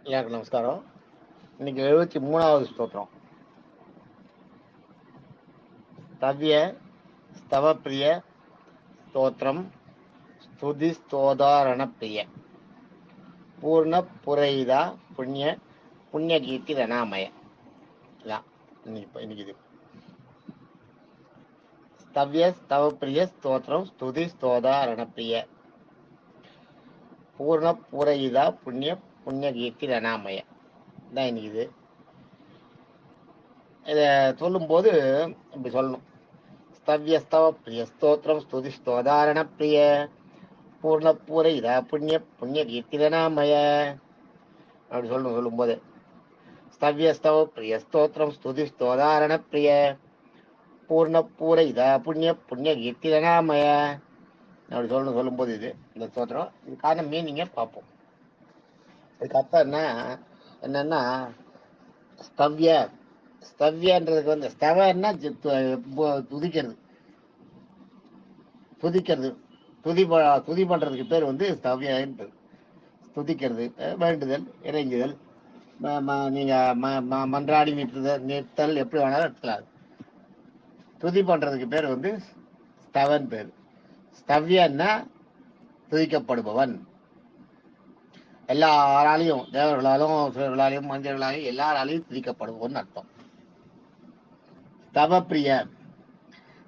எல்லாருக்கும் நமஸ்காரம். இன்னைக்கு 73வது ஸ்தோத்திரம். ஸ்தவ்ய ஸ்தவப்பிரிய ஸ்தோத்திரம் ஸ்துதி ஸ்தோதாரண பிரிய பூர்ண புரைதா புண்ணிய புண்ணியகீர்த்தி ரணாமய. இன்னைக்கு இது ஸ்தவ்ய ஸ்தவப்பிரிய ஸ்தோத்திரம் ஸ்துதி ஸ்தோதாரண பிரிய பூர்ண புரைதா புண்ணிய புண்ணியகீர்த்தி ரணாமய தான் இன்னைக்கு இது. இதை சொல்லும்போது இப்படி சொல்லணும்: ஸ்தவ்யஸ்தவ பிரிய ஸ்தோத்திரம் ஸ்துதி ஸ்தோதாரண பிரிய பூர்ண பூரைதா புண்ணிய புண்ணிய கீர்த்திரநாமய அப்படி சொல்லணும். சொல்லும்போது ஸ்தவ்யஸ்தவ பிரிய ஸ்தோத்திரம் ஸ்துதி ஸ்தோதாரண பிரிய பூர்ண பூரைதா புண்ணிய புண்ணிய கீர்த்திரநாமய அப்படி சொல்லணும். சொல்லும்போது இது இந்த ஸ்தோத்திரம் இதுக்கான மீனிங்கை பார்ப்போம். இதுக்கு அர்த்தம் என்னன்னா ஸ்தவ்ய ஸ்தவ்யன்றதுக்கு வந்து ஸ்தவன்னா துதிக்கிறது துதிக்கிறது துதி பண்றதுக்கு பேர் வந்து ஸ்தவ்யன்றது. துதிக்கிறது, வேண்டுதல், இறைஞ்சுதல், நீங்க மன்றாடி நிறுத்தல் எப்படி வேணாலும் எடுத்துக்கலாம். துதி பண்றதுக்கு பேர் வந்து ஸ்தவன் பேர். ஸ்தவ்யன்னா துதிக்கப்படுபவன். எல்லாராலையும், தேவர்களாலும் சுவர்களாலையும் மனிதர்களாலையும் எல்லாராலையும் துதிக்கப்படுபவன் அர்த்தம். ஸ்தவப்பிரிய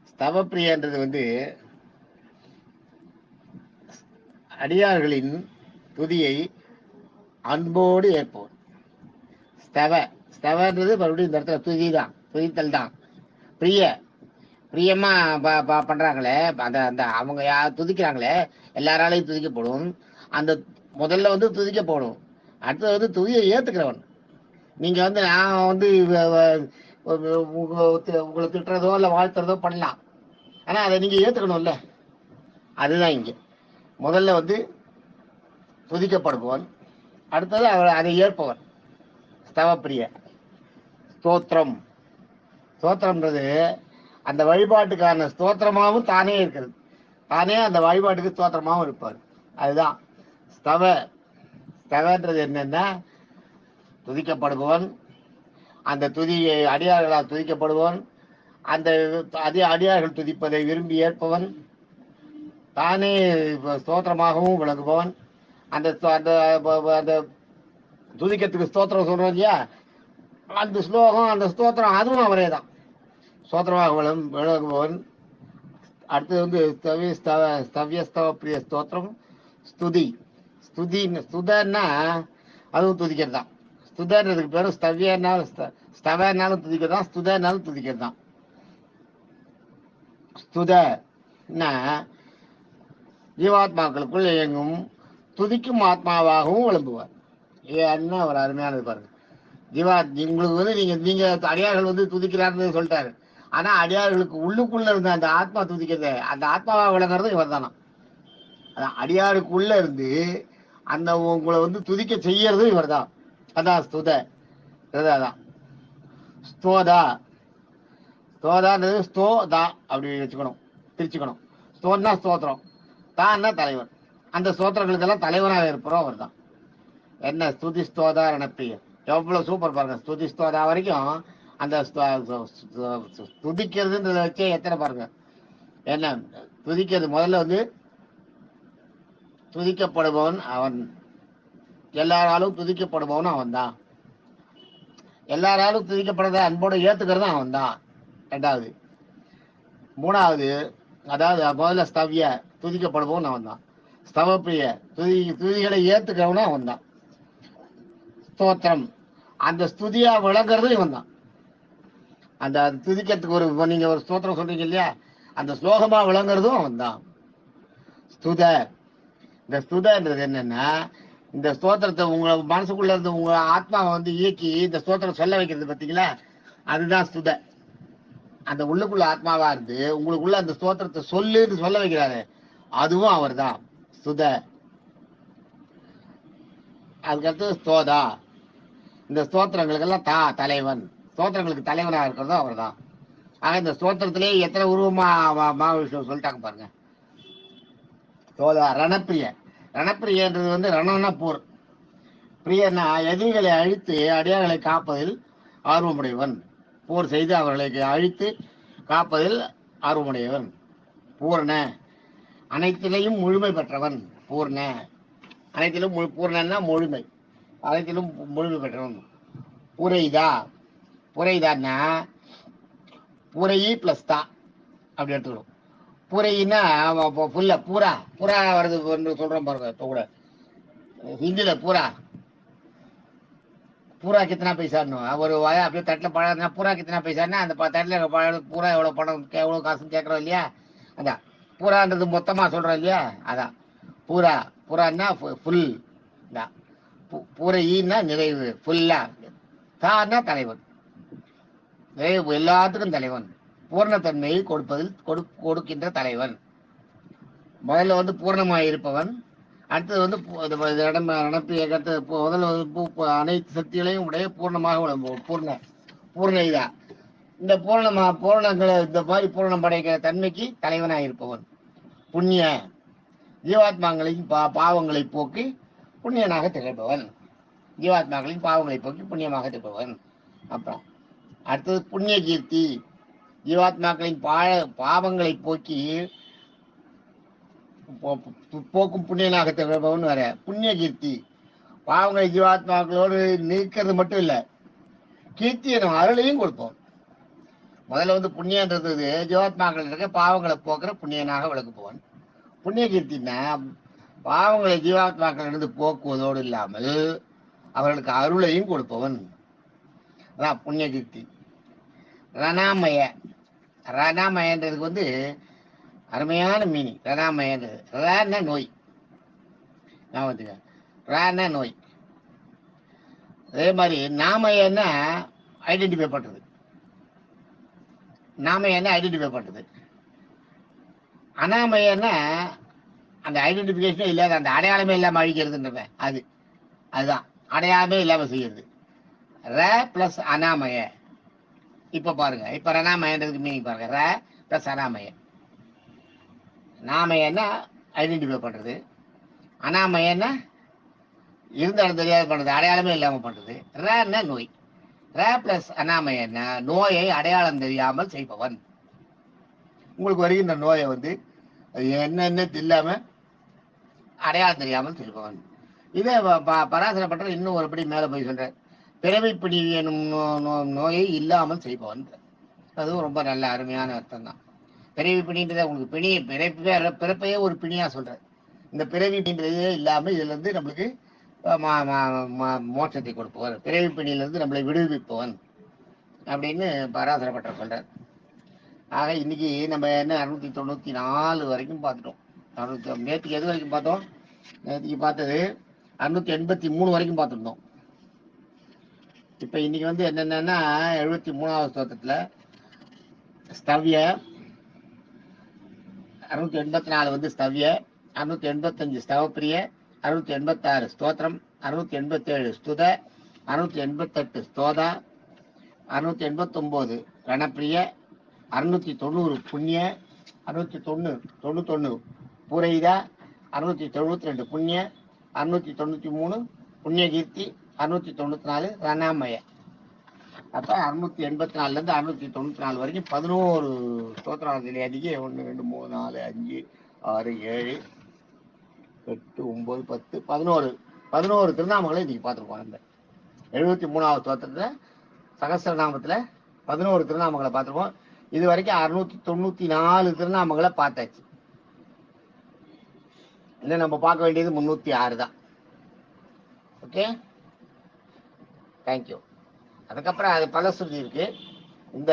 ஸ்தவப்பிரியன்றது வந்து அடியார்களின் துதியை அன்போடு ஏற்பவன். ஸ்தவன்றது மறுபடியும் இந்த இடத்துல துதிதான், துதித்தல் தான். பிரியமா பண்றாங்களே, அந்த அவங்க துதிக்கிறாங்களே, எல்லாராலையும் துதிக்கப்படும். அந்த முதல்ல வந்து துதிக்கப்படும், அடுத்தது வந்து துதியை ஏத்துக்கிறவன். நீங்க வந்து நான் வந்து உங்களை திட்டுறதோ இல்ல வாழ்த்துறதோ பண்ணலாம், ஆனா அதை நீங்க ஏத்துக்கணும்ல. அதுதான் இங்க முதல்ல வந்து துதிக்கப்படுபவன், அடுத்தது அதை ஏற்பவன். ஸ்தவப்பிரிய ஸ்தோத்திரம். ஸ்தோத்திரம்ன்றது அந்த வழிபாட்டுக்கான ஸ்தோத்திரமாகவும் தானே இருக்கிறது. தானே அந்த வழிபாட்டுக்கு ஸ்தோத்திரமாகவும் இருப்பார். அதுதான் ஸ்தவன்றது என்னன்னா துதிக்கப்படுபவன். அந்த துதியை அடியார்களால் துதிக்கப்படுபவன். அந்த அடியார்கள் துதிப்பதை விரும்பி ஏற்பவன். தானே ஸ்தோத்திரமாகவும் விளங்குபவன். அந்த அந்த துதிக்கிறதுக்கு ஸ்தோத்திரம் சொல்றோம் இல்லையா, அந்த ஸ்லோகம் அந்த ஸ்தோத்திரம் அதுவும் அவரே தான் ஸ்தோத்திரமாக விளங்குபவன். அடுத்தது வந்து ஸ்தவ்யஸ்தவ பிரிய ஸ்தோத்திரம் ஸ்துதி. ஸ்துதன்னா அதுவும் துதிக்கிறது தான். ஸ்துதன்றதுக்கு பேரும் ஸ்தவ்யனாலும் ஸ்தவனாலும் துதிக்கிறது தான், ஸ்துதனாலும் துதிக்கிறது தான். ஸ்துதன்னா ஜீவாத்மாக்களுக்குள் இயங்கும் துதிக்கும் ஆத்மாவாகவும் விளம்புவார். என்ன ஒரு அருமையானது பாருங்க. உங்களுக்கு வந்து நீங்க அடியார்கள் வந்து துதிக்கிறாருன்னு சொல்லிட்டாரு, ஆனா அடியார்களுக்கு உள்ளுக்குள்ள இருந்த அந்த ஆத்மா துதிக்கிறது, அந்த ஆத்மாவா விளங்குறது இவர் தானா. அதான் அடியாருக்குள்ள இருந்து அந்த உங்களை வந்து துதிக்க செய்யறது இவர் தான். அதான் அதான் ஸ்தோதா. ஸ்தோதான்றது ஸ்தோதா அப்படி வச்சுக்கணும், பிரிச்சுக்கணும். ஸ்தோன்னா ஸ்தோத்திரம், தான்னா தலைவர். அந்த ஸ்தோத்திரங்களுக்கெல்லாம் தலைவராக இருப்போம் அவர் தான். என்ன ஸ்துதி ஸ்தோதா ரணப்பிரிய, எவ்வளவு சூப்பர் பாருங்க. ஸ்துதி ஸ்தோதா வரைக்கும் அந்த துதிக்கிறதுன்றத வச்சே எத்தனை பாருங்க. என்ன துதிக்கிறது, முதல்ல வந்து துதிக்கப்படுபவன் அவன். எல்லாராலும் துதிக்கப்படுபவனும் அவன் தான். எல்லாராலும் துதிக்கப்படுறத அன்போடு ஏத்துக்கிறதும் அவன் தான். ரெண்டாவது. மூணாவது, அதாவது முதல்ல ஸ்தவ்ய துதிக்கப்படுபவன் அவன் தான். ஸ்தவப்பிரிய துதிகளை ஏத்துக்கிறவனும் அவன் தான். ஸ்தோத்திரம் அந்த ஸ்துதியா விளங்குறதும் இவன் தான். அந்த துதிக்கிறதுக்கு ஒரு நீங்க ஒரு ஸ்தோத்திரம் சொல்றீங்க இல்லையா, அந்த ஸ்லோகமா விளங்குறதும் அவன் தான். ஸ்துத. இந்த ஸ்துதன்றது என்னன்னா, இந்த ஸ்தோத்திரத்தை உங்க மனசுக்குள்ள இருந்து உங்க ஆத்மாவை வந்து இயக்கி இந்த ஸ்தோத்திரம் சொல்ல வைக்கிறது பார்த்தீங்களா, அதுதான் ஸ்துத. அந்த உள்ளுக்குள்ள ஆத்மாவா இருந்து உங்களுக்குள்ள அந்த ஸ்தோத்திரத்தை சொல்லுன்னு சொல்ல வைக்கிறாரு, அதுவும் அவர் தான் ஸ்துத. அதுக்கடுத்து ஸ்தோதா. இந்த ஸ்தோத்திரங்களுக்கெல்லாம் தலைவன், ஸ்தோத்திரங்களுக்கு தலைவனாக இருக்கிறதும் அவர் தான். ஆக இந்த ஸ்தோத்திரத்திலே எத்தனை உருவமா மகாவிஷ்ணு சொல்லிட்டாங்க பாருங்க. ஸ்தோதா ரணப்பிரிய. ரணப்பிரியன்றது வந்து ரணம்னா போர். பிரியனா எதிரிகளை அழித்து அடியார்களை காப்பதில் ஆர்வமுடையவன். போர் செய்து அவர்களை அழித்து காப்பதில் ஆர்வமுடையவன். பூரண அனைத்திலையும் முழுமை பெற்றவன். பூர்ண அனைத்திலும் பூர்ணன்னா முழுமை, அனைத்திலும் முழுமை பெற்றவன். புரைதா புரைதான்னா புரையி பிளஸ் தா அப்படி எடுத்துக்கணும். புரையின்னா புல்ல பூரா பூரா வருது சொல்றோம் பாருங்க. இப்போ கூட ஹிந்தியில பூரா பூரா கித்தனா பைசான்னு ஒரு வாயா அப்படியே தட்டில் பழம் பூரா கித்தனா பைசான்னா அந்த தட்டில் பழம் பூரா எவ்வளோ பணம் எவ்வளோ காசுன்னு கேட்குறோம் இல்லையா? அதான் பூரான்றது மொத்தமாக சொல்கிறோம் இல்லையா? அதான் பூரா. பூரான்னா ஃபுல் தான். பூரையின்னா நிறைவு, ஃபுல்லா. தான்னா தலைவன், நிறைவு எல்லாத்துக்கும் தலைவன். பூர்ணத்தன்மையை கொடுப்பதில் கொடுக்கின்ற தலைவன். முதல்ல வந்து பூர்ணமாக இருப்பவன். அடுத்தது வந்து நடப்பு முதல்ல அனைத்து சக்திகளையும் உடைய பூர்ணமாக விளம்புவோம். பூர்ண இதா இந்த பூரணங்களை இந்த மாதிரி பூரணம் படைக்கிற தன்மைக்கு தலைவனாக இருப்பவன். புண்ணிய ஜீவாத்மாக்களின் பாவங்களை போக்கி புண்ணியனாக திகழ்பவன். ஜீவாத்மாக்களின் பாவங்களை போக்கி புண்ணியமாக திகழ்பவன். அப்புறம் அடுத்தது புண்ணிய கீர்த்தி. ஜீவாத்மாக்களின் பாவங்களை போக்கி போக்கும் புண்ணியனாக திகழ்பவன் வர புண்ணிய கீர்த்தி. பாவங்களை ஜீவாத்மாக்களோடு நீக்கிறது மட்டும் இல்ல, கீர்த்தி எனும் அருளையும் கொடுப்போம். முதல்ல வந்து புண்ணியன்றது ஜீவாத்மாக்கள் இருக்க பாவங்களை போக்குற புண்ணியனாக விளக்குப்பவன். புண்ணிய கீர்த்தின்னா பாவங்களை ஜீவாத்மாக்கள் இருந்து போக்குவதோடு இல்லாமல் அவர்களுக்கு அருளையும் கொடுப்பவன். அதான் புண்ணிய கீர்த்தி. ரணாமய ரணாமயன்றதுக்கு வந்து அருமையான மீனிங். ரணாமயன்றது ரன நோய், ரன நோய். அதே மாதிரி நாமயன்னா ஐடென்டிஃபை பண்றது. நாமயன்னா ஐடென்டிஃபை பண்றது. அனாமயன்னா அந்த ஐடென்டிஃபிகேஷனே இல்லாத, அந்த அடையாளமே இல்லாமல் அழிக்கிறதுன்ற அதுதான் அடையாளமே இல்லாமல் செய்யறது. ர பிளஸ் அனாமய. இப்ப பாருங்க, இப்ப ரணாமயன்றதுக்கு மீனிங் பாருங்க. ர பிளஸ் அனாமய. நாமயன்னா ஐடென்டிஃபை பண்றது, அனாமயன்னா இருந்தாலும் தெரியாது பண்றது, அடையாளமே இல்லாம பண்றது. ரன்னா நோய். ர பிளஸ் அனாமயன்னா நோயை அடையாளம் தெரியாமல் செய்பவன். உங்களுக்கு வருகின்ற நோயை வந்து என்னென்ன இல்லாம அடையாளம் தெரியாமல் செய்பவன். இதே பராசர பண்ற இன்னும் ஒருபடி மேல போய் சொல்ற, பிறவி பிணி எனும் நோயை இல்லாமல் செய்பவன். அதுவும் ரொம்ப நல்ல அருமையான அர்த்தம் தான். பிறவி பிணின்றத உங்களுக்கு பிணி பிறப்பையே ஒரு பிணியா சொல்ற. இந்த பிறவி பிணின்றதே இல்லாம இதுல இருந்து நம்மளுக்கு மோட்சத்தை கொடுப்பவன், பிறவி பிணியிலிருந்து நம்மளை விடுவிப்பவன் அப்படின்னு பராசரப்பட்ட சொல்றார். ஆக இன்னைக்கு நம்ம என்ன 694 வரைக்கும் பார்த்துட்டோம். நேற்றுக்கு எது வரைக்கும் பார்த்தோம்? நேற்றுக்கு பார்த்தது 683 வரைக்கும் பார்த்துருந்தோம். இப்ப இன்னைக்கு வந்து என்னென்னா 73வது ஸ்தோத்திரத்துல ஸ்தவ்ய, 684 வந்து ஸ்தவ்ய, 685 ஸ்தவப்பிரிய, 686 ஸ்தோத்திரம், 687 ஸ்துத, 688 ஸ்தோதா, 689 ரணப்பிரிய, 690 புண்ணிய, 691 பூரைதா, 692 புண்ணிய, 693 புண்ணிய கீர்த்தி, 694 ரணாமய. அப்ப 684 இருந்து 694 வரைக்கும் 11 ஸ்தோத்திராவதிலே அதிக 1 2 3 4 5 6 7 8 9 10 11 திருநாமங்களை இன்னைக்கு பார்த்துருக்கோம். இந்த 73வது ஸ்தோத்திரத்துல சகஸ்ரநாமத்துல 11 திருநாமங்களை பார்த்துருக்கோம். இது வரைக்கும் 694 திருநாமங்களை பார்த்தாச்சு. இன்னும் நம்ம பார்க்க வேண்டியது 306 தான். Okay, thank you. அதுக்கப்புறம் அது பலஸ்ருதி இருக்கு. இந்த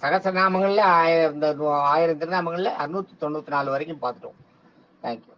சகஸ்ரநாமங்கள்ல 1000 திருநாமங்கள்ல 694 வரைக்கும் பார்த்துட்டோம். தேங்க்யூ.